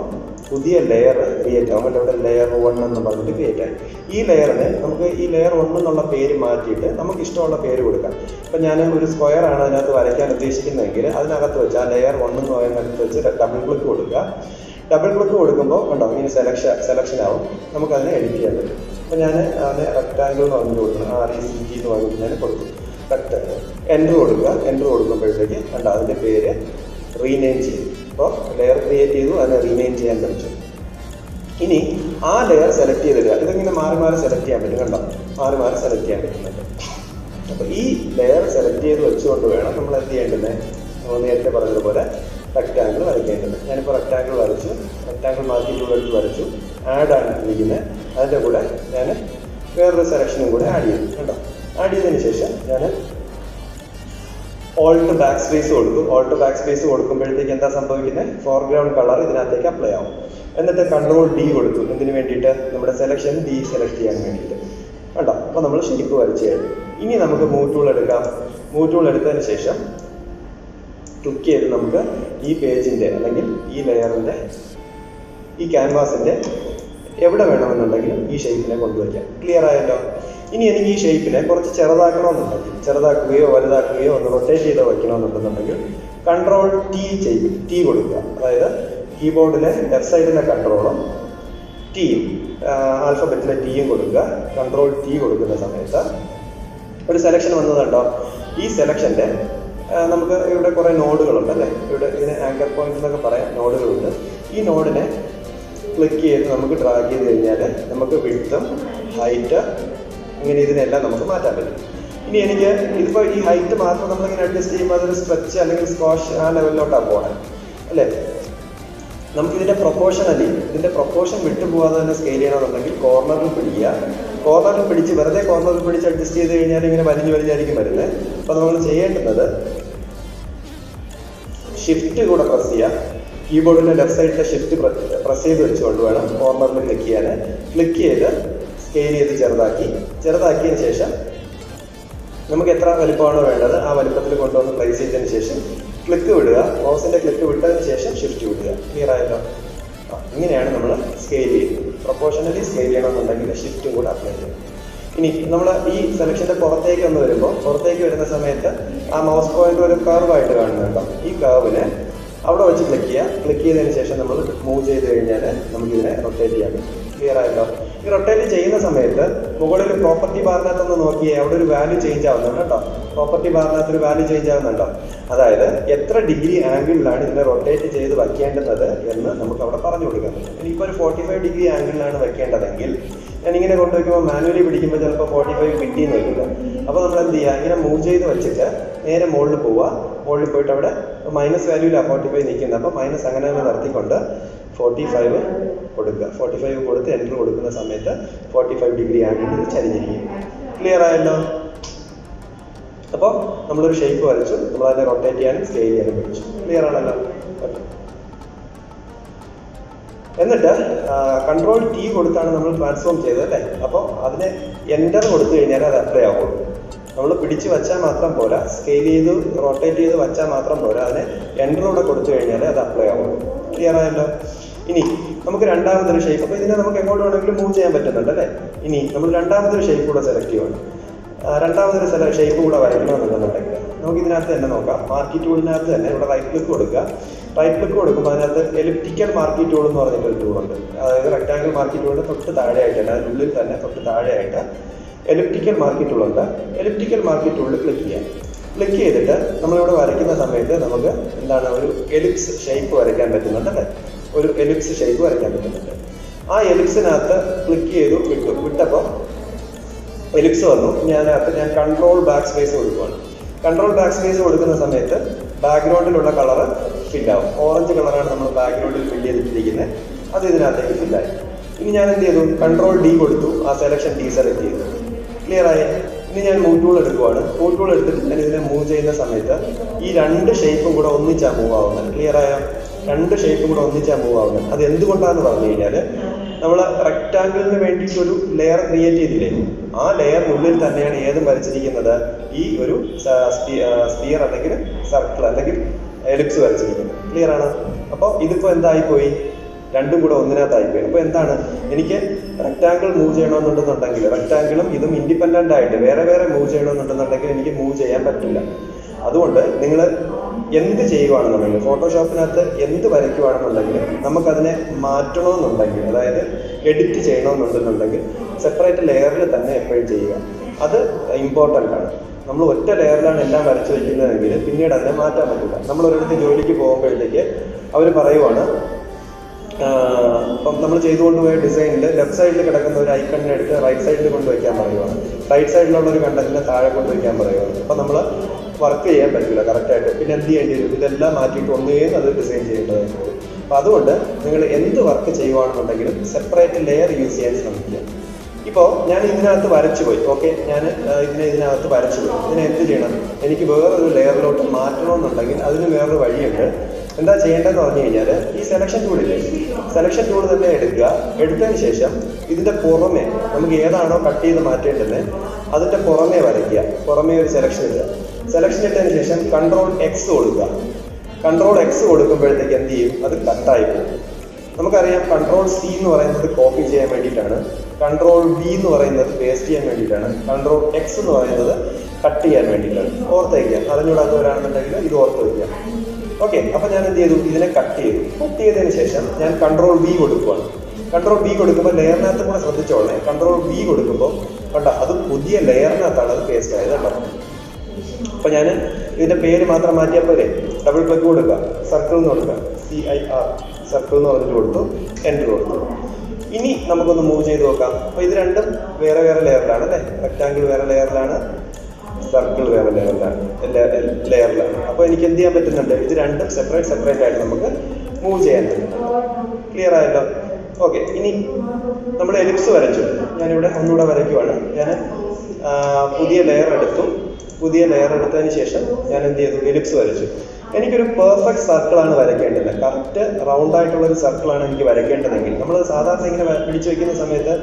പുതിയ ലെയർ ക്രിയേറ്റ് ആകും. ഇവിടെ ലെയർ 1 എന്ന് പറഞ്ഞിട്ട് ക്രിയേറ്റ് ആയി. ഈ ലെയറിന് നമുക്ക് ഈ ലെയർ 1 എന്നുള്ള പേര് മാറ്റിയിട്ട് നമുക്ക് ഇഷ്ടമുള്ള പേര് കൊടുക്കാം. ഇപ്പം ഞാൻ ഒരു സ്ക്വയർ ആണ് അതിനകത്ത് വരയ്ക്കാൻ ഉദ്ദേശിക്കുന്നതെങ്കിൽ അതിനകത്ത് വെച്ച് ആ ലെയർ 1 എന്ന് പറയുന്നിടത്ത് വെച്ച് ഡബിൾ ക്ലിക്ക് കൊടുക്കുക. ഡബിൾ ക്ലിക്ക് കൊടുക്കുമ്പോൾ കണ്ടോ ഇങ്ങനെ സെലക്ഷൻ ആവും. നമുക്കതിനെ എഡിറ്റ് ചെയ്യാൻ പറ്റും. അപ്പോൾ ഞാൻ അതിന് റെക്റ്റാങ്കിൾ എന്ന് പറഞ്ഞിട്ട് കൊടുക്കണം. RECT എന്ന് പറഞ്ഞിട്ട് ഞാൻ കൊടുക്കും. എൻ്റർ കൊടുക്കുക. എൻ്റർ കൊടുക്കുമ്പോഴത്തേക്ക് കണ്ടോ അതിൻ്റെ പേര് റീനെയിം ചെയ്യും. അപ്പോൾ ലെയർ ക്രിയേറ്റ് ചെയ്തു, അതിനെ റീനെയിം ചെയ്യാൻ പറ്റും. ഇനി ആ ലെയർ സെലക്ട് ചെയ്തിടുക. ഇതിങ്ങനെ മാറി സെലക്ട് ചെയ്യാൻ പറ്റും. കണ്ടോ മാറി സെലക്ട് ചെയ്യാൻ പറ്റുന്നുണ്ട്. അപ്പോൾ ഈ ലെയർ സെലക്ട് ചെയ്ത് വെച്ചുകൊണ്ട് വേണം നമ്മൾ എന്ത് ചെയ്യേണ്ടത്, നമ്മൾ നേരത്തെ പറഞ്ഞതുപോലെ റെക്റ്റാങ്കിൾ വരയ്ക്കേണ്ടത്. ഞാനിപ്പോൾ റെക്റ്റാങ്കിൾ വരച്ചു, റെക്റ്റാങ്കിൾ മാർക്കി ടൂൾ എടുത്ത് വരച്ചു. ആഡ് ആണ് ഇരിക്കുന്നത്. അതിൻ്റെ കൂടെ ഞാൻ വേറൊരു സെലക്ഷനും കൂടെ ആഡ് ചെയ്തു. കേട്ടോ ആഡ് ചെയ്തതിന് ശേഷം ഞാൻ ഓൾട്ട് ബാക്ക് സ്പേസ് കൊടുക്കും. ഓൾട്ട് ബാക്ക് സ്പേസ് കൊടുക്കുമ്പോഴത്തേക്ക് എന്താ സംഭവിക്കുന്നത്, ഫോർഗ്രൗണ്ട് കളർ ഇതിനകത്തേക്ക് അപ്ലൈ ആവും. എന്നിട്ട് Ctrl+D കൊടുത്തു. എന്തിനു വേണ്ടിയിട്ട്, നമ്മുടെ സെലക്ഷൻ സെലക്ട് ചെയ്യാൻ വേണ്ടിയിട്ട്. കേട്ടോ അപ്പോൾ നമ്മൾ ഷേപ്പ് വരച്ച് കഴിഞ്ഞു. ഇനി നമുക്ക് മൂവ് ടൂൾ എടുക്കാം. മൂവ് ടൂൾ എടുത്തതിന് ശേഷം ക്ലിക്ക് ചെയ്ത് നമുക്ക് ഈ പേജിൻ്റെ അല്ലെങ്കിൽ ഈ ലെയറിൻ്റെ ഈ ക്യാൻവാസിൻ്റെ എവിടെ വേണമെന്നുണ്ടെങ്കിലും ഈ ഷേപ്പിനെ കൊണ്ടുവയ്ക്കാം. ക്ലിയർ ആയല്ലോ? ഇനി എനിക്ക് ഈ ഷേപ്പിനെ കുറച്ച് ചെറുതാക്കണമെന്നുണ്ടെങ്കിൽ ചെറുതാക്കുകയോ വലുതാക്കുകയോ ഒന്ന് റൊട്ടേറ്റ് ചെയ്ത് വയ്ക്കണമെന്നുണ്ടെന്നുണ്ടെങ്കിൽ Ctrl+T കൊടുക്കുക. അതായത് കീബോർഡിലെ ലെഫ്റ്റ് സൈഡിലെ കൺട്രോളും ടിയും ആൽഫബറ്റിലെ ടിയും കൊടുക്കുക. Ctrl+T കൊടുക്കുന്ന സമയത്ത് ഒരു സെലക്ഷൻ വന്നതുണ്ടോ? ഈ സെലക്ഷൻ്റെ നമുക്ക് ഇവിടെ കുറേ നോഡുകളുണ്ട് അല്ലേ. ഇവിടെ ഇതിന് ആങ്കർ പോയിന്റ് എന്നൊക്കെ പറയാം. നോഡുകളുണ്ട്. ഈ നോഡിനെ ക്ലിക്ക് ചെയ്ത് നമുക്ക് ഡ്രാഗ് ചെയ്ത് കഴിഞ്ഞാൽ നമുക്ക് വിഡ്ത്തും ഹൈറ്റ് ഇങ്ങനെ ഇതിനെല്ലാം നമുക്ക് മാറ്റാൻ പറ്റും. ഇനി എനിക്ക് ഇതിപ്പോൾ ഈ ഹൈറ്റ് മാത്രം നമ്മളിങ്ങനെ അഡ്ജസ്റ്റ് ചെയ്യുമ്പോൾ അതൊരു സ്ട്രെച്ച് അല്ലെങ്കിൽ സ്ക്വാഷ് ആ ലെവലിലോട്ടാണ് പോകണം അല്ലേ. നമുക്കിതിൻ്റെ പ്രൊപ്പോർഷൻ വിട്ടുപോകാതെ തന്നെ സ്കെയിൽ ചെയ്യണമെന്നുണ്ടെങ്കിൽ കോർണറിൽ പിടിക്കുക. കോർണറിൽ പിടിച്ച് വെറുതെ കോർണറിൽ പിടിച്ച് അഡ്ജസ്റ്റ് ചെയ്ത് കഴിഞ്ഞാൽ ഇങ്ങനെ വലിഞ്ഞായിരിക്കും വരുന്നത്. അപ്പോൾ നമ്മൾ ചെയ്യേണ്ടുന്നത് ഷിഫ്റ്റ് കൂടെ പ്രസ് ചെയ്യുക. കീബോർഡിൻ്റെ ലെഫ്റ്റ് സൈഡിലെ ഷിഫ്റ്റ് പ്രസ് ചെയ്ത് വെച്ചുകൊണ്ട് വേണം കോർണറിൽ ക്ലിക്ക് ചെയ്യാൻ. ക്ലിക്ക് ചെയ്ത് സ്കെയിൽ ചെയ്ത് ചെറുതാക്കിയതിന് ശേഷം നമുക്ക് എത്ര വലുപ്പമാണോ വേണ്ടത് ആ വലുപ്പത്തിൽ കൊണ്ടുവന്ന് പ്ലേസ് ചെയ്തതിന് ശേഷം ക്ലിക്ക് വിടുക. മൗസിൻ്റെ ക്ലിക്ക് വിട്ടതിന് ശേഷം ഷിഫ്റ്റ് വിടുക. ക്ലിയർ ആയല്ലോ? ഇങ്ങനെയാണ് നമ്മൾ സ്കെയിൽ ചെയ്യുന്നത്. പ്രൊപ്പോർഷണലി സ്കെയിൽ ചെയ്യണമെന്നുണ്ടെങ്കിൽ ഷിഫ്റ്റും കൂടെ അപ്ലൈ ചെയ്യണം. ഇനി നമ്മൾ ഈ സെലക്ഷൻ്റെ പുറത്തേക്ക് വരുന്ന സമയത്ത് ആ മൗസ് പോയിന്റ് ഒരു കർവായിട്ട് കാണുന്നുണ്ടോ? ഈ കർവിനെ അവിടെ വെച്ച് ക്ലിക്ക് ചെയ്തതിന് ശേഷം നമ്മൾ മൂവ് ചെയ്ത് കഴിഞ്ഞാൽ നമുക്കിതിനെ റൊട്ടേറ്റ് ചെയ്യാൻ പറ്റും. ക്ലിയർ ആയല്ലോ? ഈ റൊട്ടേറ്റ് ചെയ്യുന്ന സമയത്ത് മുകളിൽ പ്രോപ്പർട്ടി ബാറിനകത്തൊന്ന് നോക്കിയേ, അവിടെ ഒരു വാല്യൂ ചേഞ്ച് ആവുന്നുണ്ട് കേട്ടോ. പ്രോപ്പർട്ടി ബാറിനകത്ത് ഒരു വാല്യൂ ചേഞ്ച് ആവുന്നുണ്ടോ? അതായത് എത്ര ഡിഗ്രി ആംഗിളിലാണ് ഇതിനെ റൊട്ടേറ്റ് ചെയ്ത് വയ്ക്കേണ്ടത് എന്ന് നമുക്ക് അവിടെ പറഞ്ഞു കൊടുക്കാൻ പറ്റും. എനിക്കിപ്പോൾ ഒരു 45 ഡിഗ്രി ആംഗിളിലാണ് വെക്കേണ്ടതെങ്കിൽ ഞാനിങ്ങനെ കൊണ്ടുവയ്ക്കുമ്പോൾ മാനുവലി പിടിക്കുമ്പോൾ ചിലപ്പോൾ 45 കിട്ടിയെന്ന് വയ്ക്കില്ല. അപ്പോൾ നമ്മൾ എന്ത് ചെയ്യുക, ഇങ്ങനെ മൂവ് ചെയ്ത് വെച്ചിട്ട് നേരെ മുകളിൽ പോവുക. മുകളിൽ പോയിട്ട് അവിടെ മൈനസ് വാല്യൂലാണ് 45 നിൽക്കുന്നത്. അപ്പോൾ മൈനസ് അങ്ങനെ തന്നെ നടത്തിക്കൊണ്ട് 45 കൊടുക്കുക. 45 കൊടുത്ത് എൻ്റർ കൊടുക്കുന്ന സമയത്ത് 45 ഡിഗ്രി ആംഗിളിൽ ചരിഞ്ഞിരിക്കും. ക്ലിയർ ആയല്ലോ? അപ്പോൾ നമ്മളൊരു ഷേപ്പ് വരച്ചു, നമ്മളതിനെ റൊട്ടേറ്റ് ചെയ്യാനും സ്കെയിൽ ചെയ്യാനും പഠിച്ചു. ക്ലിയർ ആണല്ലോ? എന്നിട്ട് കൺട്രോൾ T കൊടുത്താണ് നമ്മൾ ട്രാൻസ്ഫോം ചെയ്തത് അല്ലേ. അപ്പോൾ അതിനെ എൻ്റർ കൊടുത്തു കഴിഞ്ഞാൽ അത് അപ്ലൈ ആവുള്ളൂ. നമ്മൾ പിടിച്ച് വെച്ചാൽ മാത്രം പോരാ, സ്കെയിൽ ചെയ്ത് റൊട്ടേറ്റ് ചെയ്ത് വെച്ചാൽ മാത്രം പോരാ, അതിനെ എൻ്ററൂടെ കൊടുത്തു കഴിഞ്ഞാൽ അത് അപ്ലൈ ആവുള്ളൂ. ക്ലിയർ ആയല്ലോ? ഇനി നമുക്ക് രണ്ടാമതൊരു ഷേപ്പ്, അപ്പോൾ ഇതിനെ നമുക്ക് എങ്ങോട്ട് വേണമെങ്കിലും മൂവ് ചെയ്യാൻ പറ്റുന്നുണ്ട് അല്ലേ. ഇനി നമ്മൾ രണ്ടാമതൊരു ഷേപ്പ് കൂടെ സെലക്ട് ചെയ്യണം. രണ്ടാമതൊരു ഷേപ്പ് കൂടെ വരയ്ക്കണമെന്നുണ്ടെന്നുണ്ടെങ്കിൽ നമുക്ക് ഇതിനകത്ത് തന്നെ നോക്കാം. മാർക്കി ടൂളിനകത്ത് തന്നെ ഇവിടെ റൈറ്റ് ക്ലിക്ക് കൊടുക്കുക. റൈറ്റ് ക്ലിക്ക് കൊടുക്കുമ്പോൾ അതിനകത്ത് എലിപ്റ്റിക്കൽ മാർക്കി ടൂൾ എന്ന് പറഞ്ഞിട്ടൊരു ടൂളുണ്ട്. അതായത് റെക്ടാങ്കിൾ മാർക്കി ടൂളിൻ്റെ തൊട്ട് താഴെയായിട്ടുണ്ട്, അതിനുള്ളിൽ തന്നെ തൊട്ട് താഴെയായിട്ട് എലിപ്റ്റിക്കൽ മാർക്കി ടൂളുണ്ട്. എലിപ്റ്റിക്കൽ മാർക്കി ടൂളിൽ ക്ലിക്ക് ചെയ്യാം. ക്ലിക്ക് ചെയ്തിട്ട് നമ്മളിവിടെ വരയ്ക്കുന്ന സമയത്ത് നമുക്ക് എന്താണ് ഒരു എലിപ്സ് ഷേപ്പ് വരയ്ക്കാൻ പറ്റുന്നുണ്ട് അല്ലേ. ഒരു എലിപ്സ് ഷേപ്പ് വരയ്ക്കാൻ പറ്റുന്നുണ്ട്. ആ എലിപ്സിനകത്ത് ക്ലിക്ക് ചെയ്തു വിട്ടപ്പോൾ എലിപ്സ് വന്നു. ഞാൻ കൺട്രോൾ ബാക്ക് സ്പേസ് കൊടുക്കുകയാണ്. കൺട്രോൾ ബാക്ക് സ്പേസ് കൊടുക്കുന്ന സമയത്ത് ബാക്ക്ഗ്രൗണ്ടിലുള്ള കളറ് ഫില്ലാവും. ഓറഞ്ച് കളറാണ് നമ്മൾ ബാക്ക്ഗ്രൗണ്ടിൽ ഫില്ല് ചെയ്തിട്ടിരിക്കുന്നത്. അത് ഇതിനകത്തേക്ക് ഫില്ലായി. ഇനി ഞാൻ എന്ത് ചെയ്തു, കൺട്രോൾ D കൊടുത്തു, ആ സെലക്ഷൻ ഡീസെലക്ട് ചെയ്തു. ക്ലിയർ ആയി? ഇനി ഞാൻ മൂവ് ടൂൾ എടുക്കുവാണ്. മൂവ് ടൂൾ എടുത്തിട്ട് ഞാൻ ഇതിനെ മൂവ് ചെയ്യുന്ന സമയത്ത് ഈ രണ്ട് ഷേപ്പും കൂടെ ഒന്നിച്ചാണ് മൂവ് ആവുന്നത്. ക്ലിയർ ആയോ? രണ്ട് ഷേപ്പും കൂടെ ഒന്നിച്ചാണ് മൂവ് ആവുന്നത്. അത് എന്തുകൊണ്ടാണെന്ന് പറഞ്ഞു കഴിഞ്ഞാൽ നമ്മൾ റെക്ടാങ്കിളിന് വേണ്ടിയിട്ടൊരു ലെയർ ക്രിയേറ്റ് ചെയ്തില്ലേ, ആ ലെയറിനുള്ളിൽ തന്നെയാണ് ഏതും വരച്ചിരിക്കുന്നത്, ഈ ഒരു സ്പിയർ അല്ലെങ്കിൽ സർക്കിൾ അല്ലെങ്കിൽ എലിപ്സ് വരച്ചിരിക്കുന്നത്. ക്ലിയർ ആണ്? അപ്പോൾ ഇതിപ്പോൾ എന്തായിപ്പോയി, രണ്ടും കൂടെ ഒന്നിനകത്തായിപ്പോയി. അപ്പോൾ എന്താണ്, എനിക്ക് റെക്ടാങ്കിൾ മൂവ് ചെയ്യണമെന്നുണ്ടെന്നുണ്ടെങ്കിൽ റെക്ടാങ്കിളും ഇതും ഇൻഡിപെൻഡൻ്റ് ആയിട്ട് വേറെ വേറെ മൂവ് ചെയ്യണമെന്നുണ്ടെന്നുണ്ടെങ്കിൽ എനിക്ക് മൂവ് ചെയ്യാൻ പറ്റില്ല. അതുകൊണ്ട് നിങ്ങൾ എന്ത് ചെയ്യുകയാണെന്നുണ്ടെങ്കിൽ ഫോട്ടോഷോപ്പിനകത്ത് എന്ത് വരയ്ക്കുകയാണെന്നുണ്ടെങ്കിലും നമുക്കതിനെ മാറ്റണമെന്നുണ്ടെങ്കിൽ, അതായത് എഡിറ്റ് ചെയ്യണമെന്നുണ്ടെന്നുണ്ടെങ്കിൽ സെപ്പറേറ്റ് ലെയറിൽ തന്നെ എപ്പോഴും ചെയ്യുക. അത് ഇമ്പോർട്ടൻ്റ് ആണ്. നമ്മൾ ഒറ്റ ലെയറിലാണ് എല്ലാം വരച്ച് വയ്ക്കുന്നതെങ്കിൽ പിന്നീട് അതിനെ മാറ്റാൻ പറ്റില്ല. നമ്മളൊരിടത്ത് ജോലിക്ക് പോകുമ്പോഴത്തേക്ക് അവർ പറയുവാണ്, ഇപ്പം നമ്മൾ ചെയ്തുകൊണ്ട് പോയ ഡിസൈനിൽ ലെഫ്റ്റ് സൈഡിൽ കിടക്കുന്ന ഒരു ഐക്കണിനെ എടുത്ത് റൈറ്റ് സൈഡിൽ കൊണ്ടുവയ്ക്കാൻ പറയുവാണ്. റൈറ്റ് സൈഡിലുള്ള ഒരു കണ്ടന്റിനെ താഴെ കൊണ്ടുവയ്ക്കാൻ പറയുവാണ്. അപ്പം നമ്മൾ വർക്ക് ചെയ്യാൻ പറ്റില്ല കറക്റ്റായിട്ട്. പിന്നെ എന്ത് ചെയ്യേണ്ടി വരും, ഇതെല്ലാം മാറ്റിയിട്ട് ഒന്നുകയും അത് ഡിസൈൻ ചെയ്യേണ്ടതായിട്ട് വരും. അപ്പം അതുകൊണ്ട് നിങ്ങൾ എന്ത് വർക്ക് ചെയ്യുവാണെന്നുണ്ടെങ്കിലും സെപ്പറേറ്റ് ലെയർ യൂസ് ചെയ്യാൻ ശ്രമിക്കുക. ഇപ്പോൾ ഞാൻ ഇതിനകത്ത് വരച്ചു പോയി, ഓക്കെ, ഞാൻ ഇതിനകത്ത് വരച്ചു പോയി. ഇതിനെ എന്ത് ചെയ്യണം, എനിക്ക് വേറൊരു ലെയറിലോട്ട് മാറ്റണമെന്നുണ്ടെങ്കിൽ അതിന് വേറൊരു വഴിയുണ്ട്. എന്താ ചെയ്യേണ്ടതെന്ന് പറഞ്ഞു കഴിഞ്ഞാൽ ഈ സെലക്ഷൻ ടൂളില്ലേ, സെലക്ഷൻ ടൂൾ തന്നെ എടുക്കുക. എടുത്തതിന് ശേഷം ഇതിൻ്റെ പുറമെ നമുക്ക് ഏതാണോ കട്ട് ചെയ്ത് മാറ്റേണ്ടത് അതിൻ്റെ പുറമെ വരയ്ക്കുക. പുറമേ ഒരു സെലക്ഷൻ ഇടുക. സെലക്ഷൻ ഇട്ടതിന് ശേഷം കൺട്രോൾ X കൊടുക്കുക. കൺട്രോൾ X കൊടുക്കുമ്പോഴത്തേക്ക് എന്ത് ചെയ്യും, അത് കട്ടായി പോകും. നമുക്കറിയാം കൺട്രോൾ C എന്ന് പറയുന്നത് കോപ്പി ചെയ്യാൻ വേണ്ടിയിട്ടാണ്, കൺട്രോൾ V എന്ന് പറയുന്നത് പേസ്റ്റ് ചെയ്യാൻ വേണ്ടിയിട്ടാണ്, കൺട്രോൾ X എന്ന് പറയുന്നത് കട്ട് ചെയ്യാൻ വേണ്ടിയിട്ടാണ്. ഓർത്ത് വയ്ക്കാം, അറിഞ്ഞുകൂടാത്തവരാണെന്നുണ്ടെങ്കിൽ ഇത് ഓർത്ത് വയ്ക്കാം. ഓക്കെ, അപ്പോൾ ഞാൻ എന്ത് ചെയ്തു, ഇതിനെ കട്ട് ചെയ്തു. കട്ട് ചെയ്തതിന് ശേഷം ഞാൻ കൺട്രോൾ V കൊടുക്കുകയാണ്. കൺട്രോൾ V കൊടുക്കുമ്പോൾ ലെയറിനകത്തും കൂടെ ശ്രദ്ധിച്ചോളേ. കൺട്രോൾ V കൊടുക്കുമ്പോൾ കണ്ടോ, അത് പുതിയ ലെയറിനകത്താണ് അത് പേസ്റ്റ് ആയത് കേട്ടോ. അപ്പോൾ ഞാൻ ഇതിൻ്റെ പേര് മാത്രം മാറ്റിയാൽ പോരെ, ഡബിൾ ക്ലിക്ക് കൊടുക്കുക, സർക്കിൾ എന്ന് കൊടുക്കുക, CIR സർക്കിൾ എന്ന് പറഞ്ഞിട്ട് കൊടുത്തു, എൻ്റർ കൊടുത്തു. ഇനി നമുക്കൊന്ന് മൂവ് ചെയ്ത് നോക്കാം. അപ്പോൾ ഇത് രണ്ടും വേറെ വേറെ ലെയറിലാണ് അല്ലേ? റെക്റ്റാങ്കിൾ വേറെ ലെയറിലാണ്, സർക്കിൾ വേറെ ലെയറിലാണ്. അപ്പോൾ എനിക്ക് എന്ത് ചെയ്യാൻ പറ്റുന്നുണ്ട്? ഇത് രണ്ടും സെപ്പറേറ്റ് ആയിട്ട് നമുക്ക് മൂവ് ചെയ്യാൻ പറ്റുന്നുണ്ട്. ക്ലിയർ ആയല്ലോ? ഓക്കെ. ഇനി നമ്മൾ എലിപ്സ് വരച്ചു. ഞാനിവിടെ ഒന്നുകൂടെ വരയ്ക്കുവാണ്. ഞാൻ പുതിയ ലെയർ എടുത്തു. പുതിയ ലെയർ എടുത്തതിന് ശേഷം ഞാൻ എന്ത് ചെയ്തു? എലിപ്സ് വരച്ചു. എനിക്കൊരു പെർഫെക്റ്റ് സർക്കിളാണ് വരയ്ക്കേണ്ടത്. കറക്റ്റ് റൗണ്ട് ആയിട്ടുള്ളൊരു സർക്കിളാണ് എനിക്ക് വരയ്ക്കേണ്ടതെങ്കിൽ നമ്മൾ സാധാരണ ഇങ്ങനെ പിടിച്ചു വയ്ക്കുന്ന സമയത്ത്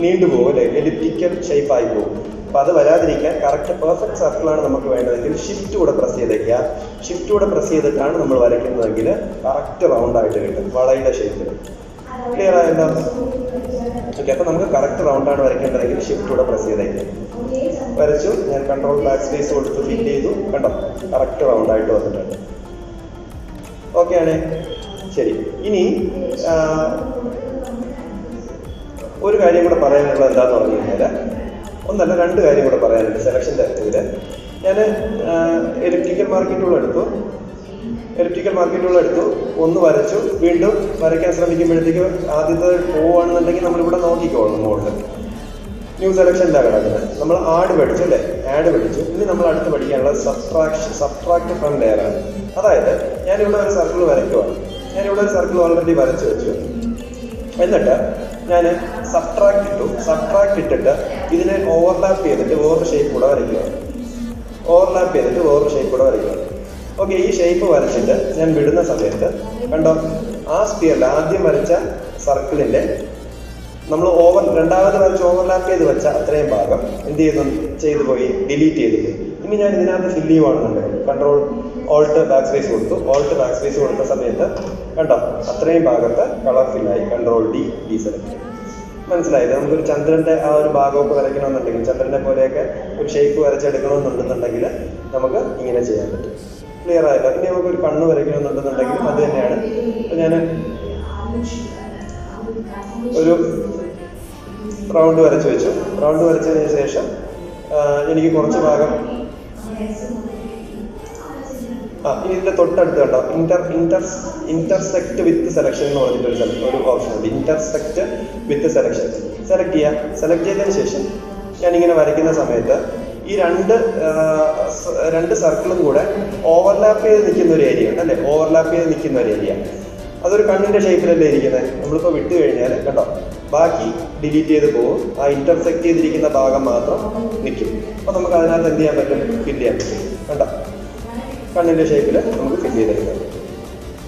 നീണ്ടുപോകും അല്ലേ? എലിപ്റ്റിക്കൽ ഷേപ്പായി പോകും. അപ്പോൾ അത് വരാതിരിക്കാൻ കറക്റ്റ് പെർഫെക്റ്റ് സർക്കിളാണ് നമുക്ക് വേണ്ടതെങ്കിൽ ഷിഫ്റ്റ് കൂടെ പ്രസ് ചെയ്തേക്കുക. ഷിഫ്റ്റ് കൂടെ പ്രസ് ചെയ്തിട്ടാണ് നമ്മൾ വരയ്ക്കുന്നതെങ്കിൽ കറക്റ്റ് റൗണ്ടായിട്ട് കിട്ടും, വളയുടെ ഷേപ്പിൽ. ക്ലിയർ ആയല്ലോ? ഓക്കെ. അപ്പോൾ നമുക്ക് കറക്റ്റ് റൗണ്ടാണ് വരയ്ക്കേണ്ടതെങ്കിൽ ഷിഫ്റ്റ് കൂടെ പ്രസ് ചെയ്തേക്കുക. വരച്ചു. ഞാൻ കൺട്രോൾ ബാക്ക് സ്പേസ് കൊടുത്ത് ഫില്ല് ചെയ്തു. കണ്ടോ? കറക്റ്റ് റൗണ്ടായിട്ട് വന്നിട്ടുണ്ട്. ഓക്കെ ആണേ? ശരി. ഇനി ഒരു കാര്യം കൂടെ പറയാനുള്ളത് എന്താണെന്ന് പറഞ്ഞു കഴിഞ്ഞാൽ, ഒന്നല്ല രണ്ട് കാര്യം കൂടെ പറയാനുണ്ട് സെലക്ഷൻ്റെ ഇതിൽ. ഞാൻ എലിപ്റ്റിക്കൽ മാർക്കിംഗ് ടൂൾ എടുത്തു, ഒന്ന് വരച്ചു. വീണ്ടും വരയ്ക്കാൻ ശ്രമിക്കുമ്പോഴത്തേക്ക് ആദ്യത്തെ പോവുകയാണെന്നുണ്ടെങ്കിൽ നമ്മളിവിടെ നോക്കിക്കോളണം മുകളിൽ. ന്യൂ സെലക്ഷനിലാണ് കിടക്കുന്നത്. നമ്മൾ ആഡ് പഠിച്ചു അല്ലേ? ആഡ് പഠിച്ചു. ഇനി നമ്മൾ അടുത്ത് പഠിക്കാനുള്ളത് സബ്ട്രാക്ട് ഫ്രം ലെയറാണ്. അതായത് ഞാനിവിടെ ഒരു സർക്കിൾ വരയ്ക്കുവാണ്. ഞാനിവിടെ ഒരു സർക്കിൾ ഓൾറെഡി വരച്ചു വെച്ചു. എന്നിട്ട് ഞാൻ സബ്ട്രാക്ട് ഇട്ടിട്ട് ഇതിനെ ഓവർലാപ്പ് ചെയ്തിട്ട് വേറൊരു ഷേപ്പ് കൂടെ വരയ്ക്കുകയാണ്. ഓക്കെ. ഈ ഷേപ്പ് വരച്ചിട്ട് ഞാൻ വിടുന്ന സമയത്ത് കണ്ടോ? ആ സ്പിയറിൽ ആദ്യം വരച്ച സർക്കിളിൻ്റെ നമ്മൾ രണ്ടാമത് വരച്ച് ഓവർലാപ്പ് ചെയ്ത് വെച്ച അത്രയും ഭാഗം എന്ത് ചെയ്തു പോയി? ഡിലീറ്റ് ചെയ്തു പോയി. ഇനി ഞാൻ ഇതിനകത്ത് ഫില്ല് ചെയ്യുവാണെന്നുണ്ടെങ്കിൽ കൺട്രോൾ ഓൾട്ട് ബാക്ക് സ്പേസ് കൊടുത്ത സമയത്ത് കണ്ടോ? അത്രയും ഭാഗത്ത് കളർ ഫില്ലായി. Control D select. മനസ്സിലായത്? നമുക്കൊരു ചന്ദ്രൻ്റെ ആ ഒരു ഭാഗമൊക്കെ വരയ്ക്കണമെന്നുണ്ടെങ്കിൽ, ചന്ദ്രനെ പോലെയൊക്കെ ഒരു ഷേപ്പ് വരച്ചെടുക്കണമെന്നുണ്ടെന്നുണ്ടെങ്കിൽ നമുക്ക് ഇങ്ങനെ ചെയ്യാൻ പറ്റും. ക്ലിയർ ആയല്ലോ? ഇനി നമുക്കൊരു കണ്ണ് വരയ്ക്കണമെന്നുണ്ടെന്നുണ്ടെങ്കിലും അത് തന്നെയാണ്. അപ്പോൾ ഞാൻ ഒരു റൗണ്ട് വരച്ചു വെച്ചു. റൗണ്ട് വരച്ചതിന് ശേഷം എനിക്ക് കുറച്ച് ഭാഗം ഇനി ഇതിൻ്റെ തൊട്ടടുത്ത് കണ്ടോ? ഇന്റർസെക്ട് വിത്ത് സെലക്ഷൻ എന്ന് പറഞ്ഞിട്ടൊരു ഓപ്ഷൻ ഉണ്ട്. ഇന്റർസെക്ട് വിത്ത് സെലക്ഷൻ സെലക്ട് ചെയ്തതിന് ശേഷം ഞാനിങ്ങനെ വരയ്ക്കുന്ന സമയത്ത് ഈ രണ്ട് സർക്കിളും കൂടെ ഓവർലാപ്പ് ചെയ്ത് നിൽക്കുന്ന ഒരു ഏരിയ ഉണ്ട് അല്ലേ? അതൊരു കണ്ണിൻ്റെ ഷേപ്പിലല്ലേ ഇരിക്കുന്നത്. നമ്മളിപ്പോൾ വിട്ടു കഴിഞ്ഞാൽ കണ്ടോ? ബാക്കി ഡിലീറ്റ് ചെയ്ത് പോകും. ആ ഇന്റർസെക്ട് ചെയ്തിരിക്കുന്ന ഭാഗം മാത്രം നിൽക്കും. അപ്പോൾ നമുക്ക് അതിനകത്ത് എന്ത് ചെയ്യാൻ പറ്റും? ഫില്ല് ചെയ്യാൻ പറ്റും. കണ്ടോ? കണ്ണിൻ്റെ ഷേപ്പിൽ നമുക്ക് ഫില്ല് ചെയ്തെടുക്കാൻ പറ്റും.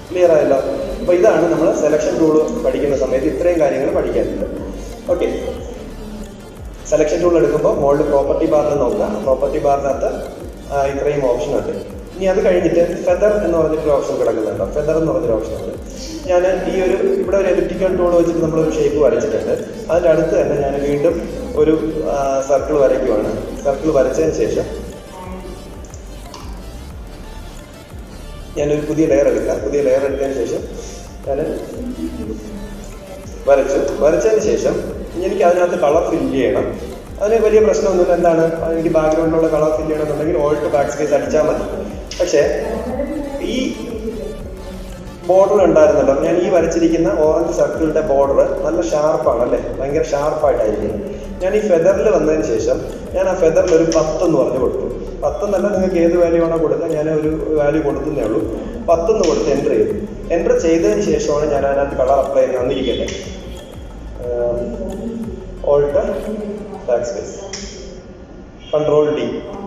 ക്ലിയർ ആയല്ലോ? അപ്പോൾ ഇതാണ് നമ്മൾ സെലക്ഷൻ ടൂൾ പഠിക്കുന്ന സമയത്ത് ഇത്രയും കാര്യങ്ങൾ പഠിക്കാനുണ്ട്. ഓക്കെ. സെലക്ഷൻ ടൂൾ എടുക്കുമ്പോൾ മുകളിൽ പ്രോപ്പർട്ടി ബാറിൽ നോക്കുക. പ്രോപ്പർട്ടി ബാറിനകത്ത് ഇത്രയും ഓപ്ഷൻ ഉണ്ട്. ഇനി അത് കഴിഞ്ഞിട്ട് ഫെദർ എന്ന് പറഞ്ഞിട്ടൊരു ഓപ്ഷൻ കിടക്കുന്നുണ്ടോ? ഫെദർ എന്ന് പറഞ്ഞൊരു ഓപ്ഷൻ ഉണ്ട്. ഞാൻ ഇവിടെ ഒരു എലിപ്റ്റിക്കൽ ടൂൾ വെച്ചിട്ട് നമ്മളൊരു ഷേപ്പ് വരച്ചിട്ടുണ്ട്. അതിൻ്റെ അടുത്ത് തന്നെ ഞാൻ വീണ്ടും ഒരു സർക്കിൾ വരയ്ക്കുവാണ്. സർക്കിൾ വരച്ചതിന് ശേഷം ഞാനൊരു പുതിയ ലെയർ എടുത്തതിന് ശേഷം ഞാൻ വരച്ചതിന് ശേഷം എനിക്ക് അതിനകത്ത് കളർ ഫില്ല് ചെയ്യണം. അതിന് വലിയ പ്രശ്നമൊന്നുമില്ല. എന്താണ്? എനിക്ക് ബാക്ക്ഗ്രൗണ്ടിലുള്ള കളർ ഫില്ല് ചെയ്യണമെന്നുണ്ടെങ്കിൽ ഓൾട്ട് ബാക്ക് സ്പേസ് അടിച്ചാൽ മതി. പക്ഷേ ഈ ബോർഡർ ഉണ്ടായിരുന്നല്ലോ, ഞാൻ ഈ വരച്ചിരിക്കുന്ന ഓറഞ്ച് സർക്കിളിൻ്റെ ബോർഡർ നല്ല ഷാർപ്പാണ് അല്ലേ? ഭയങ്കര ഷാർപ്പായിട്ടായിരിക്കും. ഞാൻ ഈ ഫെദറിൽ വന്നതിന് ശേഷം ഞാൻ ആ ഫെദറിൽ ഒരു 10 എന്ന് പറഞ്ഞു കൊടുത്തു. 10 എന്നല്ല, നിങ്ങൾക്ക് ഏത് വാല്യൂ ആണോ കൊടുക്കുക. ഞാൻ ഒരു വാല്യൂ കൊടുക്കുന്നേ ഉള്ളൂ. 10 എന്ന് കൊടുത്ത് എൻ്റർ ചെയ്തതിന് ശേഷമാണ് ഞാൻ അതിനകത്ത് കളർ അപ്ലൈ ചെയ്യാൻ വന്നിരിക്കുന്നത്. Alt back space control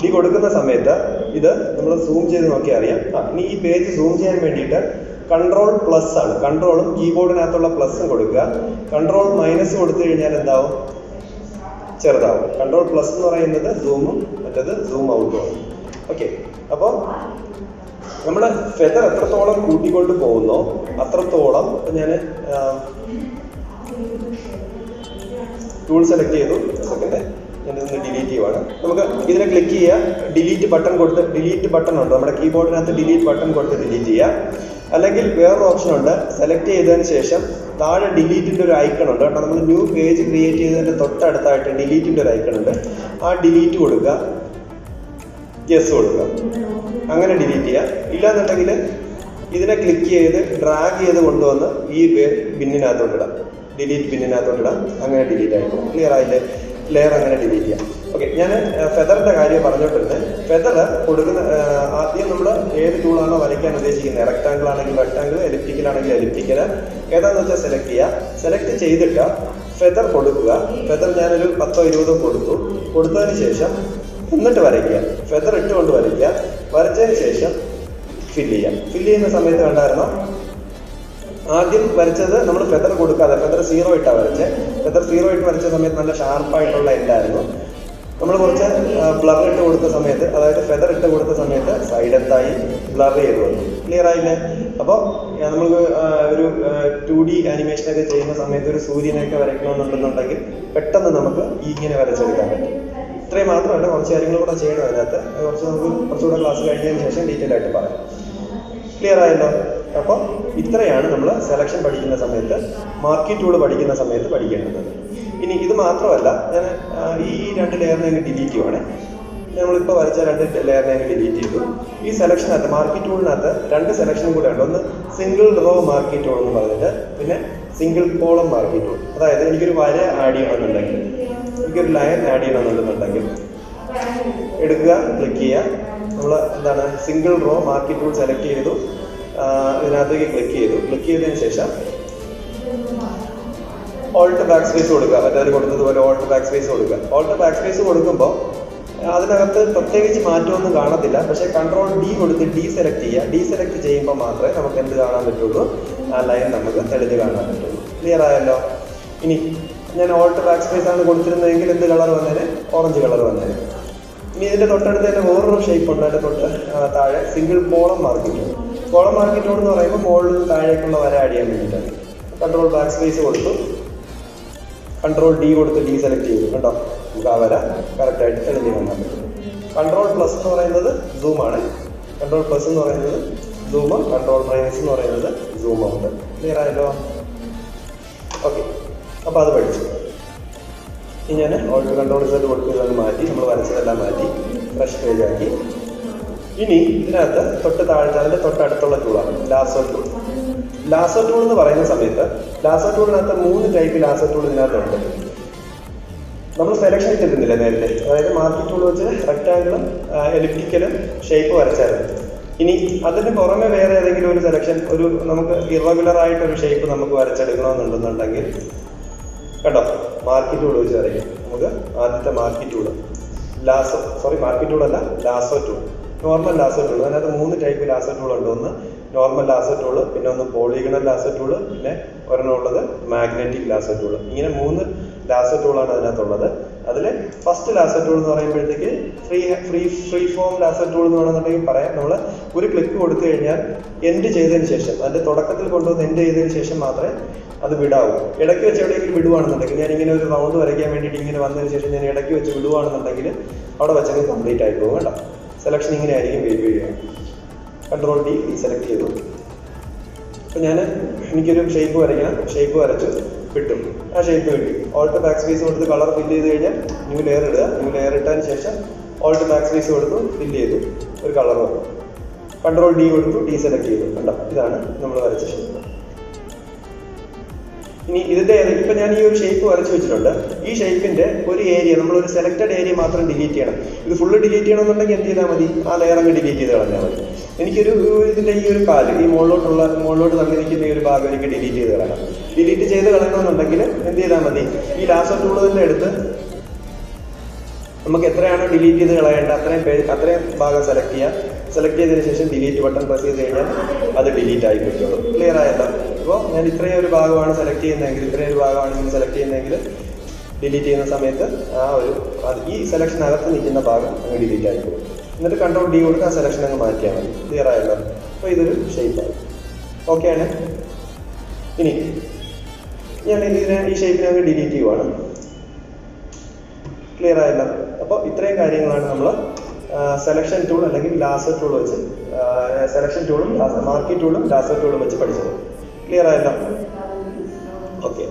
D കൊടുക്കുന്ന സമയത്ത് ഇത് നമ്മൾ സൂം ചെയ്ത് നോക്കിയാൽ അറിയാം. ഇനി ഈ പേജ് സൂം ചെയ്യാൻ വേണ്ടിയിട്ട് കൺട്രോൾ പ്ലസ് ആണ്. കൺട്രോളും കീബോർഡിനകത്തുള്ള പ്ലസും കൊടുക്കുക. കൺട്രോൾ മൈനസ് കൊടുത്തു കഴിഞ്ഞാൽ എന്താവും? ചെറുതാവും. കൺട്രോൾ പ്ലസ് എന്ന് പറയുന്നത് സൂമും മറ്റേത് സൂം ഔട്ടും ആണ്. ഓക്കെ. അപ്പോൾ നമ്മൾ ഫെദർ എത്രത്തോളം കൂട്ടിക്കൊണ്ട് പോകുന്നോ അത്രത്തോളം. ഞാൻ ടൂൾ സെലക്ട് ചെയ്തു. സെക്കൻഡ് ഞാനിതൊന്ന് ഡിലീറ്റ് ചെയ്യുവാണ്. നമുക്ക് ഇതിനെ ക്ലിക്ക് ചെയ്യുക. ഡിലീറ്റ് ബട്ടൺ ഉണ്ട് നമ്മുടെ കീബോർഡിനകത്ത്. ഡിലീറ്റ് ബട്ടൺ കൊടുത്ത് ഡിലീറ്റ് ചെയ്യുക. അല്ലെങ്കിൽ വേറൊരു ഓപ്ഷൻ ഉണ്ട്. സെലക്ട് ചെയ്തതിന് ശേഷം താഴെ ഡിലീറ്റിൻ്റെ ഒരു ഐക്കൺ ഉണ്ട് കേട്ടോ. നമ്മൾ ന്യൂ പേജ് ക്രിയേറ്റ് ചെയ്തതിൻ്റെ തൊട്ടടുത്തായിട്ട് ഡിലീറ്റിൻ്റെ ഒരു ഐക്കൺ ഉണ്ട്. ആ ഡിലീറ്റ് കൊടുക്കുക, യെസ് കൊടുക്കുക. അങ്ങനെ ഡിലീറ്റ് ചെയ്യുക. ഇല്ലാന്നുണ്ടെങ്കിൽ ഇതിനെ ക്ലിക്ക് ചെയ്ത് ഡ്രാഗ് ചെയ്ത് കൊണ്ടുവന്ന് ഈ ബിന്നിനകത്തോട്ട് ഇടാം, ഡിലീറ്റ് ബിന്നിനകത്തോട്ട് ഇടാം. അങ്ങനെ ഡിലീറ്റ് ആയിപ്പോൾ ക്ലിയർ ആയില്ലേ? ലെയർ അങ്ങനെ ഡിലീറ്റ് ചെയ്യാം. ഓക്കെ, ഞാൻ ഫെദറിന്റെ കാര്യം പറഞ്ഞിട്ടുണ്ട്. ഫെദർ കൊടുക്കുന്ന ആദ്യം നമ്മൾ ഏത് ടൂളാണോ വരയ്ക്കാൻ ഉദ്ദേശിക്കുന്നത്, റെക്ടാങ്കിൾ ആണെങ്കിൽ റെക്ടാങ്കിൾ, എലിപ്റ്റിക്കൽ ആണെങ്കിൽ എലിപ്റ്റിക്കൽ, ഏതാണെന്ന് വെച്ചാൽ സെലക്ട് ചെയ്യുക. സെലക്ട് ചെയ്തിട്ട് ഫെദർ കൊടുക്കുക. ഫെദർ ഞാനൊരു 10-20 കൊടുത്തതിന് ശേഷം എന്നിട്ട് വരയ്ക്കുക. ഫെദർ ഇട്ടുകൊണ്ട് വരയ്ക്കുക. വരച്ചതിന് ശേഷം ഫില്ല് ചെയ്യാം. ഫില്ല് ചെയ്യുന്ന സമയത്ത് കണ്ടായിരുന്നോ, ആദ്യം വരച്ചത് നമ്മൾ ഫെദർ കൊടുക്കാതെ ഫെദർ 0 ഇട്ടാണ് വരച്ചത്. ഫെദർ 0 ഇട്ട് വരച്ച സമയത്ത് നല്ല ഷാർപ്പായിട്ടുള്ള എൻഡായിരുന്നു. നമ്മൾ കുറച്ച് ബ്ലർ ഇട്ട് കൊടുത്ത സമയത്ത്, അതായത് ഫെദർ ഇട്ട് കൊടുത്ത സമയത്ത് സൈഡ് എത്തായി ബ്ലർ ചെയ്ത് വന്നു. ക്ലിയർ ആയില്ലേ? അപ്പോൾ നമുക്ക് ഒരു 2D ആനിമേഷനൊക്കെ ചെയ്യുന്ന സമയത്ത് ഒരു സൂര്യനെയൊക്കെ വരയ്ക്കണമെന്നുണ്ടെന്നുണ്ടെങ്കിൽ പെട്ടെന്ന് നമുക്ക് ഇങ്ങനെ വരച്ചെടുക്കാൻ പറ്റും. ഇത്രയും മാത്രമല്ല, കുറച്ച് കാര്യങ്ങൾ കൂടെ ചെയ്യണം അതിനകത്ത്. കുറച്ചുകൂടെ ക്ലാസ് കഴിഞ്ഞതിന് ശേഷം ഡീറ്റെയിൽ ആയിട്ട് പറയാം. ക്ലിയർ ആയല്ലോ? അപ്പോൾ ഇത്രയാണ് നമ്മൾ സെലക്ഷൻ പഠിക്കുന്ന സമയത്ത്, മാർക്കി ടൂൾ പഠിക്കുന്ന സമയത്ത് പഠിക്കേണ്ടത്. ഇനി ഇത് മാത്രമല്ല, ഞാൻ ഈ 2 ലെയറിനെ അങ്ങ് ഡിലീറ്റ് ചെയ്യുവാണ്. നമ്മളിപ്പോൾ വരച്ച 2 ലെയറിനെ അങ്ങ് ഡിലീറ്റ് ചെയ്തു. ഈ സെലക്ഷനകത്ത്, മാർക്കി ടൂളിനകത്ത് 2 സെലക്ഷനും കൂടെ ഉണ്ട്. ഒന്ന് സിംഗിൾ റോ മാർക്കി ടൂൾ എന്ന് പറഞ്ഞിട്ട്, പിന്നെ സിംഗിൾ കോളം മാർക്കി ടൂൾ. അതായത് എനിക്കൊരു വര ആഡ് ചെയ്യണമെന്നുണ്ടെങ്കിൽ, എനിക്കൊരു ലൈൻ ആഡ് ചെയ്യണമെന്നുണ്ടെന്നുണ്ടെങ്കിൽ എടുക്കുക, ക്ലിക്ക് ചെയ്യുക. നമ്മൾ എന്താണ് single raw marquee tool select ചെയ്തു, ഇതിനകത്തേക്ക് ക്ലിക്ക് ചെയ്തതിന് ശേഷം ഓൾട്ട് ബാക്ക് സ്പേസ് കൊടുക്കുക. മറ്റൊരു കൊടുത്തതുപോലെ ഓൾട്ട് ബാക്ക് സ്പേസ് കൊടുക്കുക. ഓൾട്ട് ബാക്ക് സ്പേസ് കൊടുക്കുമ്പോൾ അതിനകത്ത് പ്രത്യേകിച്ച് മാറ്റമൊന്നും കാണത്തില്ല. പക്ഷേ കൺട്രോൾ D കൊടുത്ത് ഡീസെലക്ട് ചെയ്യുക. ഡീസെലക്ട് ചെയ്യുമ്പോൾ മാത്രമേ നമുക്ക് എന്ത് കാണാൻ പറ്റുള്ളൂ, ആ ലൈൻ നമുക്ക് തെളിഞ്ഞ് കാണാൻ പറ്റുള്ളൂ. ക്ലിയർ ആയല്ലോ? ഇനി ഞാൻ ഓൾട്ട് ബാക്ക് സ്പേസ് ആണ് കൊടുത്തിരുന്നതെങ്കിൽ എന്ത് കളർ വന്നേനെ? ഓറഞ്ച് കളർ വന്നേനെ. ഇനി ഇതിൻ്റെ തൊട്ടടുത്ത് തന്നെ വേറൊരു ഷേപ്പ് ഉണ്ട്. അതിൻ്റെ തൊട്ട് താഴെ single column marquee tool. Column marquee tool എന്ന് പറയുമ്പോൾ മുകളിൽ നിന്ന് താഴേക്കുള്ള വര ആഡ് ചെയ്യാൻ വേണ്ടിയിട്ടാണ്. കൺട്രോൾ ബാക്ക് സ്പേസ് കൊടുത്തു, കൺട്രോൾ D കൊടുത്ത് ഡീസെലക്ട് ചെയ്തു. കണ്ടോ, നമുക്ക് ആ വര കറക്റ്റായിട്ട് തെളിഞ്ഞ് കാണാൻ പറ്റും. കൺട്രോൾ പ്ലസ് എന്ന് പറയുന്നത് സൂമാണ്. കൺട്രോൾ പ്ലസ് എന്ന് പറയുന്നത് സൂം, കൺട്രോൾ മൈനസ് എന്ന് പറയുന്നത് സൂം ഔട്ട്. ക്ലിയർ ആയല്ലോ? ഓക്കെ, അപ്പോൾ അത് പഠിച്ചു. ഇനി ഞാൻ ഓൾട്ട് കൺട്രോൾ Z കൊടുത്തതെല്ലാം മാറ്റി, നമ്മൾ വരച്ചതെല്ലാം മാറ്റി ഫ്രഷ് പേജ് ആക്കി. ഇനി ഇതിനകത്ത് തൊട്ട് താഴത്തെ, അതിൻ്റെ തൊട്ടടുത്തുള്ള ടൂളാണ് ലാസോ ടൂൾ. ലാസോ ടൂൾ എന്ന് പറയുന്ന സമയത്ത്, ലാസോ ടൂളിനകത്ത് 3 ടൈപ്പ് ലാസോ ടൂൾ ഇതിനകത്തുണ്ട്. നമ്മൾ സെലക്ഷൻ ചെയ്തിരുന്നില്ല നേരത്തെ, അതായത് മാർക്കി ടൂൾ വെച്ച് റെക്ടാങ്കിളും എലിപ്റ്റിക്കലും ഷേപ്പ് വരച്ചായിരുന്നു. ഇനി അതിന് പുറമെ വേറെ ഏതെങ്കിലും ഒരു സെലക്ഷൻ, ഒരു നമുക്ക് ഇറഗുലർ ആയിട്ടൊരു ഷേപ്പ് നമുക്ക് വരച്ചെടുക്കണമെന്നുണ്ടെന്നുണ്ടെങ്കിൽ കേട്ടോ, മാർക്കി ടൂൾ വെച്ച് വരയ്ക്കും. നമുക്ക് ആദ്യത്തെ മാർക്കി ടൂള് മാർക്കി ടൂളല്ല, lasso tool, normal lasso tool. അതിനകത്ത് 3 ടൈപ്പ് ലാസോ ടൂൾ ഉണ്ട്. ഒന്ന് നോർമൽ ലാസോ ടൂള്, പിന്നെ ഒന്ന് പോളിഗണൽ ലാസോ ടൂള്, പിന്നെ ഒരെണ്ണം ഉള്ളത് മാഗ്നറ്റിക് ലാസോ ടൂള്. ഇങ്ങനെ 3 ലാസോ ടൂളാണ് അതിനകത്തുള്ളത്. അതിൽ ഫസ്റ്റ് ലാസോ ടൂൾ എന്ന് പറയുമ്പോഴത്തേക്ക് ഫ്രീ ഫോം ലാസോ ടൂൾ എന്ന് വേണമെന്നുണ്ടെങ്കിൽ പറയാം. നമ്മൾ ഒരു ക്ലിക്ക് കൊടുത്തു കഴിഞ്ഞാൽ എൻഡ് ചെയ്തതിന് ശേഷം, അതിൻ്റെ തുടക്കത്തിൽ കൊണ്ടുവന്ന് എൻഡ് ചെയ്തതിന് ശേഷം മാത്രമേ അത് വിടാവൂ. ഇടയ്ക്ക് വെച്ച് എവിടെയെങ്കിലും വിടുവാണെന്നുണ്ടെങ്കിൽ, ഞാൻ ഇങ്ങനെ ഒരു റൗണ്ട് വരയ്ക്കാൻ വേണ്ടിയിട്ട് ഇങ്ങനെ വന്നതിന് ശേഷം ഞാൻ ഇടയ്ക്ക് വെച്ച് വിടുവാണെന്നുണ്ടെങ്കിൽ അവിടെ വെച്ചങ്ങ് കംപ്ലീറ്റ് ആയി പോകും. കേട്ടോ, സെലക്ഷൻ ഇങ്ങനെ ആയിരിക്കും വരിക. കൺട്രോൾ D സെലക്ട് ചെയ്തു. അപ്പോൾ എനിക്കൊരു ഷേപ്പ് വരയ്ക്കണം. ഷേപ്പ് വരച്ചു, കിട്ടും. ആ ഷേപ്പ് കിട്ടി. ഓൾട്ട് ബാക്ക് സ്പേസ് കൊടുത്ത് കളർ ഫില്ല് ചെയ്ത് കഴിഞ്ഞാൽ ന്യൂ ലെയർ ഇടുക. ന്യൂ ലെയർ ഇട്ടതിന് ശേഷം ഓൾട്ട് ബാക്ക് സ്പേസ് കൊടുത്തു ഫില്ല് ചെയ്തു, ഒരു കളർ വന്നു. കൺട്രോൾ D കൊടുത്തു ഡീസെലക്ട് ചെയ്തു. കണ്ടോ, ഇതാണ് നമ്മൾ വരച്ച ഷേപ്പ്. ഇനി ഇതിൻ്റെ ഇപ്പം ഞാൻ ഈ ഒരു ഷേപ്പ് വരച്ച് വെച്ചിട്ടുണ്ട്. ഈ ഷേപ്പിൻ്റെ ഒരു ഏരിയ, നമ്മളൊരു സെലക്റ്റഡ് ഏരിയ മാത്രം ഡിലീറ്റ് ചെയ്യണം. ഇത് ഫുള്ള് ഡിലീറ്റ് ചെയ്യണമെന്നുണ്ടെങ്കിൽ എന്ത് ചെയ്താൽ മതി? ആ ലെയർ അങ്ങ് ഡിലീറ്റ് ചെയ്ത് കളഞ്ഞാൽ മതി. എനിക്കൊരു ഇതിൻ്റെ ഈ ഒരു കാല്, ഈ മുകളിലോട്ട് തന്നിരിക്കുന്ന ഈ ഒരു ഭാഗം എനിക്ക് ഡിലീറ്റ് ചെയ്ത് കളയണം. ഡിലീറ്റ് ചെയ്ത് കളയണമെന്നുണ്ടെങ്കിൽ എന്ത് ചെയ്താൽ മതി? ഈ ലാസോ ടൂൾ തന്നെ എടുത്ത് നമുക്ക് എത്രയാണോ ഡിലീറ്റ് ചെയ്ത് കളയേണ്ടത് അത്രയും ഭാഗം സെലക്ട് ചെയ്യുക. സെലക്ട് ചെയ്തതിന് ശേഷം ഡിലീറ്റ് ബട്ടൺ പ്രസ് ചെയ്ത് കഴിഞ്ഞാൽ അത് ഡിലീറ്റ് ആയി കിട്ടുള്ളൂ. ക്ലിയർ ആയല്ലോ? അപ്പോൾ ഞാൻ ഇത്രയും ഒരു ഭാഗമാണ് സെലക്ട് ചെയ്യുന്നതെങ്കിൽ, ഇത്രയും ഒരു ഭാഗമാണ് നിങ്ങൾ സെലക്ട് ചെയ്യുന്നതെങ്കിൽ ഡിലീറ്റ് ചെയ്യുന്ന സമയത്ത് ഈ സെലക്ഷനകത്ത് നിൽക്കുന്ന ഭാഗം അങ്ങ് ഡിലീറ്റ് ആയിപ്പോകും. എന്നിട്ട് കൺട്രോൾ D കൊടുത്ത് ആ സെലക്ഷൻ അങ്ങ് മാറ്റിയാൽ മതി. ക്ലിയർ ആയല്ലോ? അപ്പോൾ ഇതൊരു ഷേപ്പാണ്. ഓക്കെ ആണ്. ഇനി ഞാൻ ഈ ഷേപ്പിനെ അങ്ങ് ഡിലീറ്റ് ചെയ്യുവാണ്. ക്ലിയർ ആയല്ലോ? അപ്പോൾ ഇത്രയും കാര്യങ്ങളാണ് നമ്മൾ സെലക്ഷൻ ടൂൾ അല്ലെങ്കിൽ ലാസോ ടൂൾ വെച്ച്, സെലക്ഷൻ ടൂളും മാർക്കി ടൂളും ലാസോ ടൂളും വെച്ച് പഠിച്ചത്. ക്ലിയർ ആയല്ലോ? ഓക്കെ.